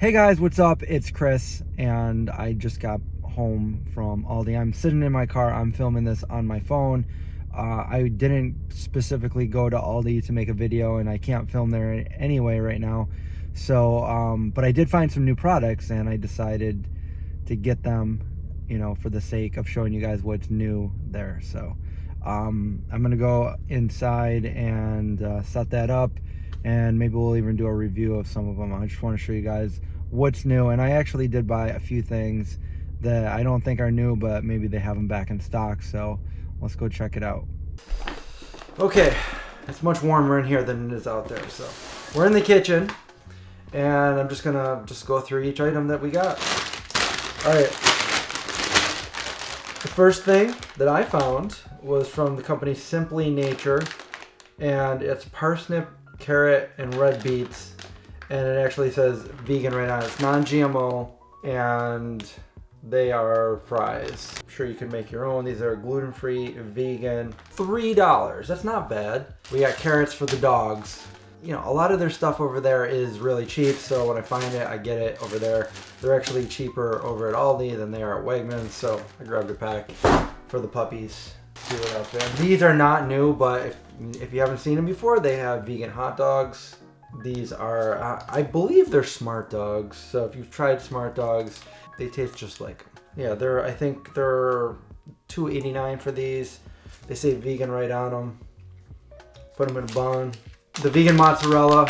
Hey guys, what's up? It's Chris, and I just got home from Aldi. I'm sitting in my car. I'm filming this on my phone. I didn't specifically go to Aldi to make a video, and I can't film there anyway right now. So, but I did find some new products, and I decided to get them, you know, for the sake of showing you guys what's new there. So, I'm gonna go inside and set that up, and maybe we'll even do a review of some of them. I just want to show you guys what's new. And I actually did buy a few things that I don't think are new, but maybe they have them back in stock. So let's go check it out. Okay, it's much warmer in here than it is out there. So we're in the kitchen, and I'm just gonna go through each item that we got. All right, the first thing that I found was from the company Simply Nature, and it's parsnip, carrot, and red beets, and it actually says vegan right on it. It's non-GMO, and they are fries. I'm sure you can make your own. These are gluten-free, vegan. $3, that's not bad. We got carrots for the dogs. You know, a lot of their stuff over there is really cheap, so when I find it, I get it over there. They're actually cheaper over at Aldi than they are at Wegmans, so I grabbed a pack for the puppies. See what else we have. These are not new, but if you haven't seen them before, they have vegan hot dogs. These are, I believe they're Smart Dogs. So if you've tried Smart Dogs, they taste just like them. Yeah, I think they're $2.89 for these. They say vegan right on them. Put them in a bun. The vegan mozzarella.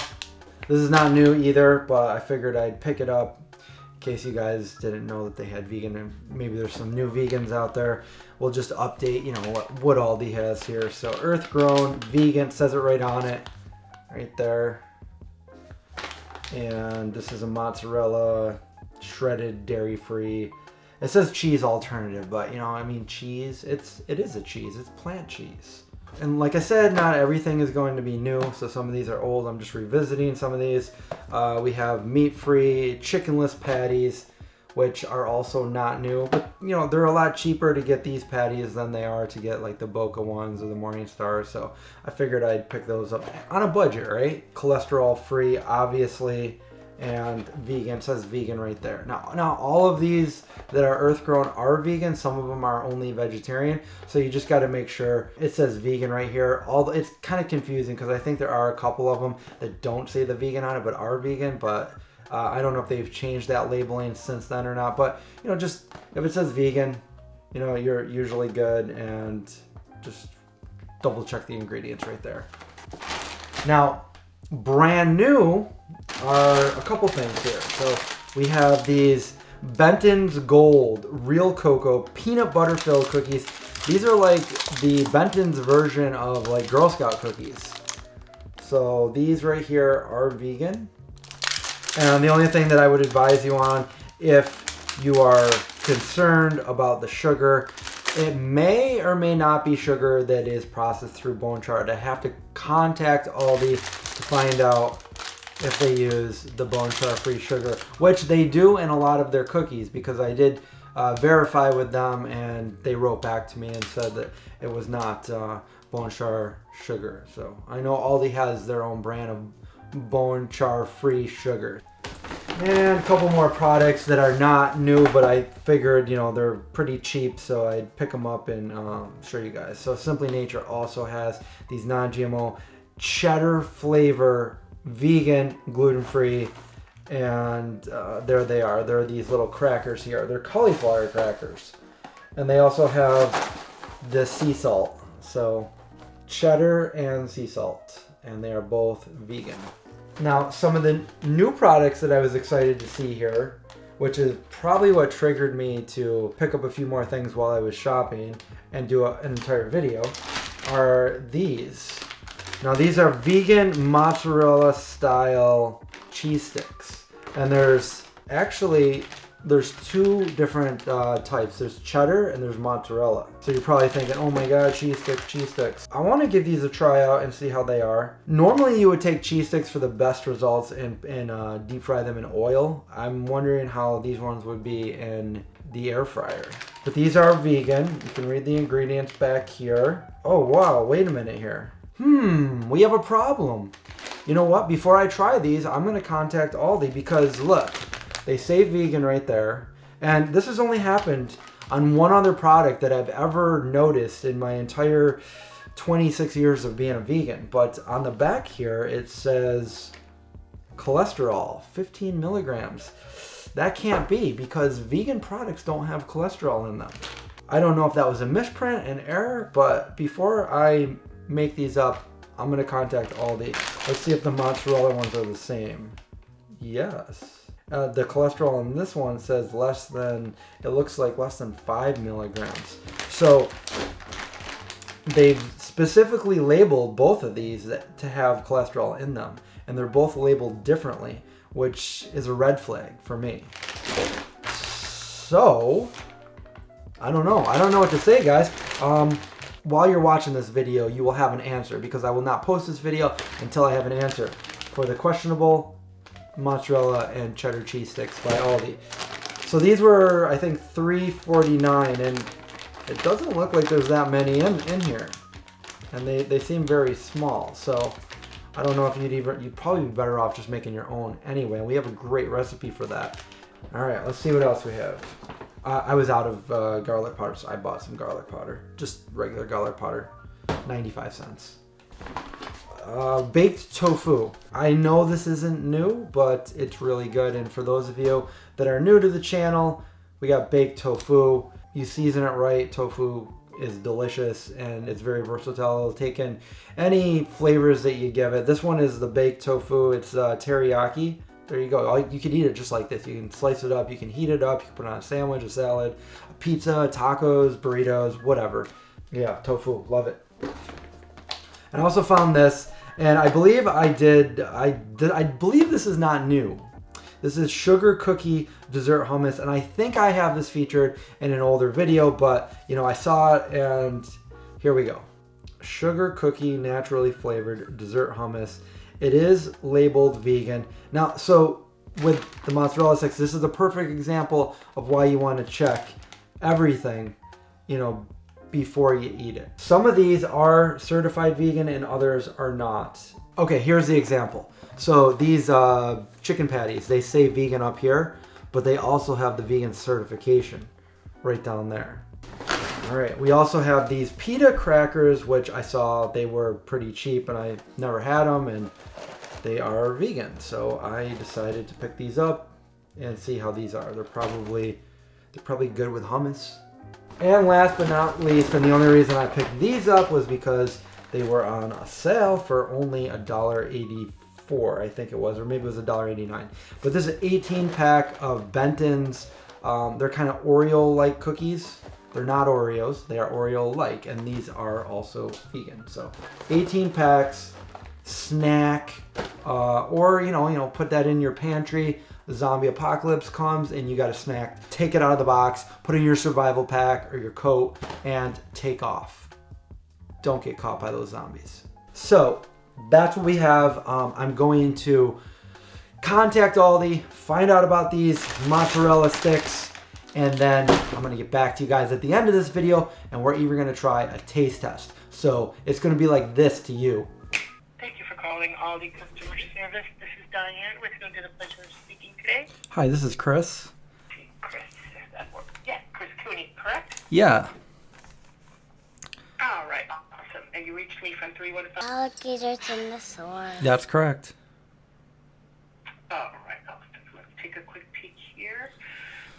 This is not new either, but I figured I'd pick it up in case you guys didn't know that they had vegan, and maybe there's some new vegans out there. We'll just update, you know, what Aldi has here. So earth grown, vegan, says it right on it, right there. And this is a mozzarella, shredded, dairy free. It says cheese alternative, but you know, I mean, cheese, it is a cheese, it's plant cheese. And like I said, not everything is going to be new, so some of these are old. I'm just revisiting some of these. We have meat-free, chickenless patties, which are also not new, but you know, they're a lot cheaper to get these patties than they are to get like the Boca ones or the Morning Stars. So I figured I'd pick those up on a budget, right? Cholesterol free, obviously, and vegan. It says vegan right there. Now all of these that are earth grown are vegan. Some of them are only vegetarian. So you just got to make sure it says vegan right here. It's kind of confusing because I think there are a couple of them that don't say the vegan on it but are vegan, but I don't know if they've changed that labeling since then or not, but you know, just if it says vegan, you know, you're usually good, and just double check the ingredients right there. Now, brand new are a couple things here. So we have these Benton's Gold Real Cocoa Peanut Butter Filled Cookies. These are like the Benton's version of like Girl Scout cookies. So these right here are vegan. And the only thing that I would advise you on, if you are concerned about the sugar, it may or may not be sugar that is processed through bone char. I have to contact Aldi to find out if they use the bone char free sugar, which they do in a lot of their cookies, because I did verify with them, and they wrote back to me and said that it was not bone char sugar. So I know Aldi has their own brand of bone char free sugar. And a couple more products that are not new, but I figured, you know, they're pretty cheap, so I'd pick them up and show you guys. So Simply Nature also has these non-GMO cheddar flavor, vegan, gluten-free, and there they are. They're these little crackers here. They're cauliflower crackers. And they also have the sea salt. So cheddar and sea salt, and they are both vegan. Now, some of the new products that I was excited to see here, which is probably what triggered me to pick up a few more things while I was shopping and do an entire video, are these. Now, these are vegan mozzarella style cheese sticks. And there's two different types. There's cheddar and there's mozzarella. So you're probably thinking, oh my god, cheese sticks. I want to give these a try out and see how they are. Normally you would take cheese sticks for the best results and deep fry them in oil. I'm wondering how these ones would be in the air fryer. But these are vegan. You can read the ingredients back here. Oh wow, wait a minute here. We have a problem. You know what? Before I try these, I'm going to contact Aldi, because look, They say vegan right there. And this has only happened on one other product that I've ever noticed in my entire 26 years of being a vegan. But on the back here, it says cholesterol, 15 milligrams. That can't be, because vegan products don't have cholesterol in them. I don't know if that was a misprint, an error, but before I make these up, I'm going to contact ALDI. Let's see if the mozzarella ones are the same. Yes. The cholesterol in this one says less than, it looks like less than 5 milligrams. So they've specifically labeled both of these to have cholesterol in them. And they're both labeled differently, which is a red flag for me. So, I don't know. I don't know what to say, guys. While you're watching this video, you will have an answer, because I will not post this video until I have an answer for the questionable mozzarella and cheddar cheese sticks by Aldi. So these were, I think, $3.49, and it doesn't look like there's that many in here. And they seem very small, so I don't know if you'd probably be better off just making your own anyway. We have a great recipe for that. All right, let's see what else we have. I was out of garlic powder, so I bought some garlic powder. Just regular garlic powder, 95 cents. Baked tofu. I know this isn't new, but it's really good. And for those of you that are new to the channel, we got baked tofu. You season it right, tofu is delicious and it's very versatile. It'll take in any flavors that you give it. This one is the baked tofu. It's teriyaki. There you go. You can eat it just like this. You can slice it up, you can heat it up, you can put it on a sandwich, a salad, a pizza, tacos, burritos, whatever. Yeah, tofu, love it. And I also found this, and I believe I believe this is not new. This is sugar cookie dessert hummus, and I think I have this featured in an older video, but you know, I saw it and here we go. Sugar cookie naturally flavored dessert hummus. It is labeled vegan. Now, so with the mozzarella sticks, this is a perfect example of why you want to check everything, you know, before you eat it. Some of these are certified vegan and others are not. Okay, here's the example. So these chicken patties, they say vegan up here, but they also have the vegan certification right down there. All right, we also have these pita crackers, which I saw they were pretty cheap and I never had them, and they are vegan. So I decided to pick these up and see how these are. They're probably good with hummus. And last but not least, and the only reason I picked these up was because they were on a sale for only $1.84, I think it was, or maybe it was $1.89. But this is an 18-pack of Benton's. They're kind of Oreo-like cookies. They're not Oreos, they are Oreo-like, and these are also vegan. So 18 packs, snack, or you know, put that in your pantry. The zombie apocalypse comes and you got a snack. Take it out of the box, put it in your survival pack or your coat, and take off. Don't get caught by those zombies. So that's what we have. I'm going to contact Aldi, find out about these mozzarella sticks, and then I'm going to get back to you guys at the end of this video, and we're even going to try a taste test. So it's going to be like this to you. Thank you for calling Aldi Customer Service. This is Diane. With whom do the pleasure of speaking today? Hi, this is Chris. Chris, is that work? Yeah, Chris Cooney, correct? Yeah. All right, awesome. And you reached me from 315. Alligators in the sword. That's correct. All right, awesome. Let's take a quick peek here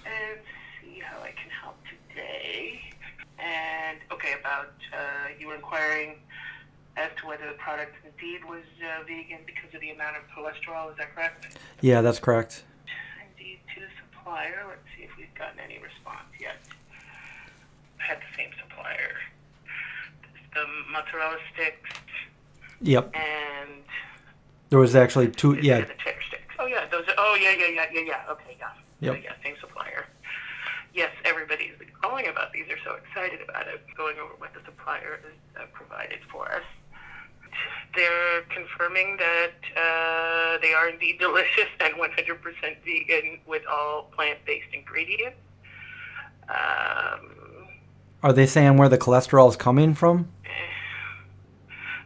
and see how I can help today. And okay, about you were inquiring as to whether the product indeed was vegan because of the amount of cholesterol. Is that correct? Yeah, that's correct. Indeed, to the supplier. Let's see if we've gotten any response yet. I had the same supplier. The mozzarella sticks. Yep. And there was actually two. Yeah. The cheddar sticks. Oh yeah, those are. Oh yeah. Okay, yeah. Yep. So, yeah, same supplier. Yes, everybody's been calling about these. They're so excited about it. Going over what the supplier has provided for us. They're confirming that they are indeed delicious and 100% vegan with all plant-based ingredients. Are they saying where the cholesterol is coming from?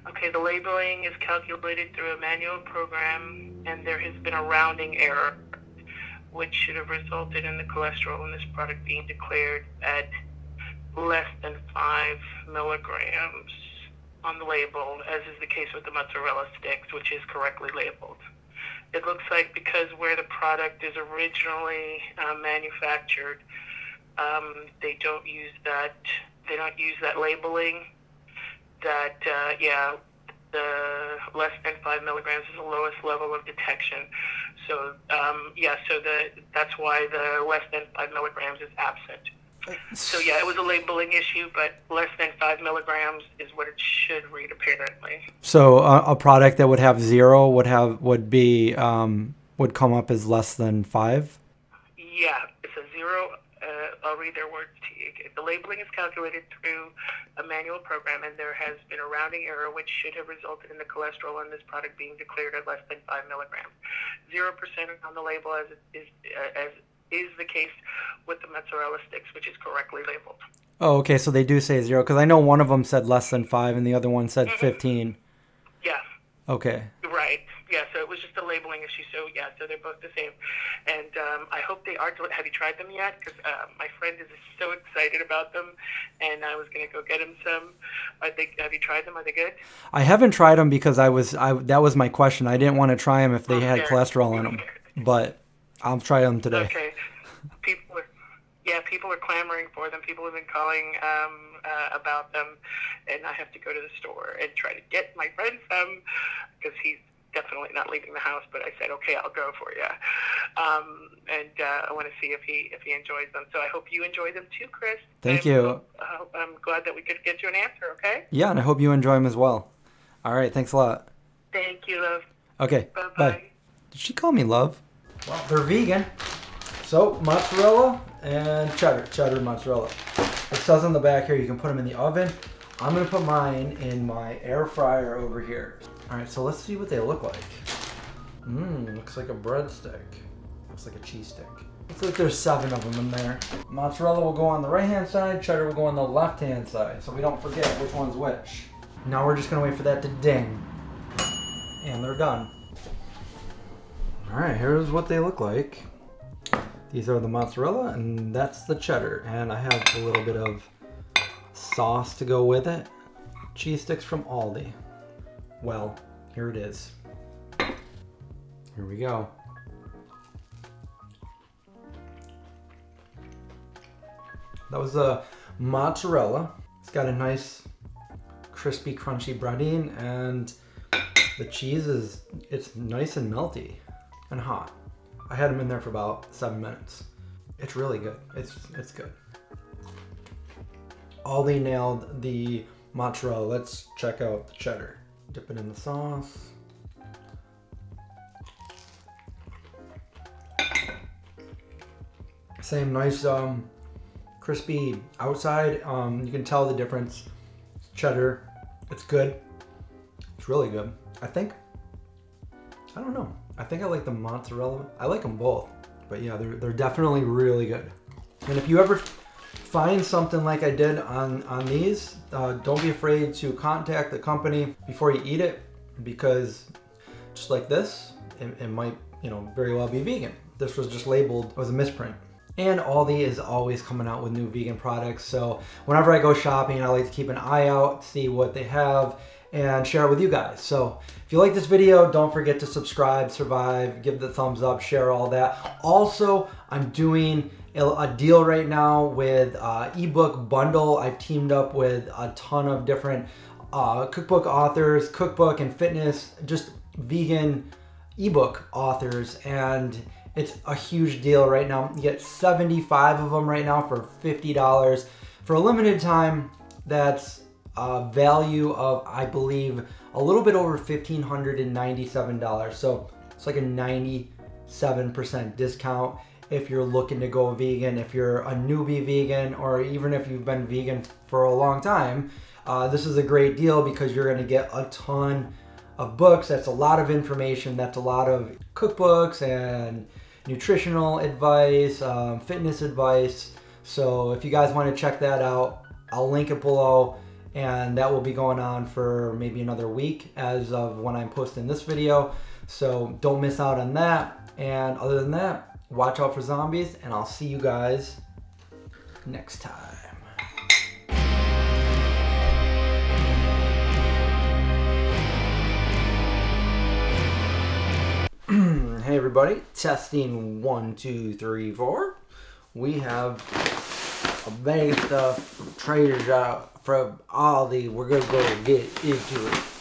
Okay, the labeling is calculated through a manual program, and there has been a rounding error which should have resulted in the cholesterol in this product being declared at less than 5 milligrams on the label, as is the case with the mozzarella sticks, which is correctly labeled. It looks like because where the product is originally manufactured, they don't use that labeling. That the less than 5 milligrams is the lowest level of detection. So that's why the less than 5 milligrams is absent. So yeah, it was a labeling issue, but less than 5 milligrams is what it should read apparently. So a product that would have 0 would come up as less than 5? Yeah, it's a 0. I'll read their words to you. The labeling is calculated through a manual program, and there has been a rounding error which should have resulted in the cholesterol in this product being declared at less than 5 milligrams. 0% on the label, as is the case with the mozzarella sticks, which is correctly labeled. Oh, okay, so they do say 0, because I know one of them said less than 5 and the other one said 15. Yeah. Okay. Right. Yeah, so it was just a labeling issue. So, yeah, so they're both the same. And I hope they are. Have you tried them yet? Because my friend is so excited about them, and I was going to go get him some. Have you tried them? Are they good? I haven't tried them because that was my question. I didn't want to try them if they had cholesterol in them, but I'll try them today. Okay. People are clamoring for them. People have been calling about them, and I have to go to the store and try to get my friend some because he's definitely not leaving the house. But I said, okay, I'll go for you, and I want to see if he enjoys them. So I hope you enjoy them too, Chris. Thank you. I'm glad that we could get you an answer. Okay. Yeah, and I hope you enjoy them as well. All right, thanks a lot. Thank you, love. Okay. Bye-bye. Bye. Did she call me love? Well, they're vegan. So, mozzarella and cheddar mozzarella. It says on the back here you can put them in the oven. I'm going to put mine in my air fryer over here. Alright, so let's see what they look like. Looks like a breadstick. Looks like a cheese stick. Looks like there's 7 of them in there. Mozzarella will go on the right-hand side, cheddar will go on the left-hand side, so we don't forget which one's which. Now we're just going to wait for that to ding. And they're done. Alright, here's what they look like. These are the mozzarella, and that's the cheddar. And I have a little bit of sauce to go with it. Cheese sticks from ALDI. Well, here it is. Here we go. That was the mozzarella. It's got a nice crispy, crunchy breading, and the cheese it's nice and melty and hot. I had them in there for about 7 minutes. It's really good. It's good. ALDI nailed the mozzarella. Let's check out the cheddar. Dip it in the sauce. Same nice crispy outside. You can tell the difference. Cheddar. It's good. It's really good. I don't know. I think I like the mozzarella. I like them both. But yeah, they're definitely really good. And if you ever find something like I did on these, don't be afraid to contact the company before you eat it, because just like this, it might, very well be vegan. This was just labeled as a misprint. And ALDI is always coming out with new vegan products. So whenever I go shopping, I like to keep an eye out, see what they have, and share it with you guys. So if you like this video, don't forget to subscribe, survive, give the thumbs up, share all that. Also, I'm doing a deal right now with ebook bundle. I've teamed up with a ton of different cookbook authors, cookbook and fitness, just vegan ebook authors, and it's a huge deal right now. You get 75 of them right now for $50. For a limited time, that's a value of, I believe, a little bit over $1,597. So it's like a 97% discount if you're looking to go vegan, if you're a newbie vegan, or even if you've been vegan for a long time. This is a great deal because you're going to get a ton of books. That's a lot of information. That's a lot of cookbooks and nutritional advice, fitness advice. So if you guys want to check that out, I'll link it below, and that will be going on for maybe another week as of when I'm posting this video. So don't miss out on that. And other than that, Watch out for zombies, and I'll see you guys next time. Hey everybody, testing 1, 2, 3, 4. We have a bag of stuff from Trader Joe's, from Aldi. We're gonna go get into it.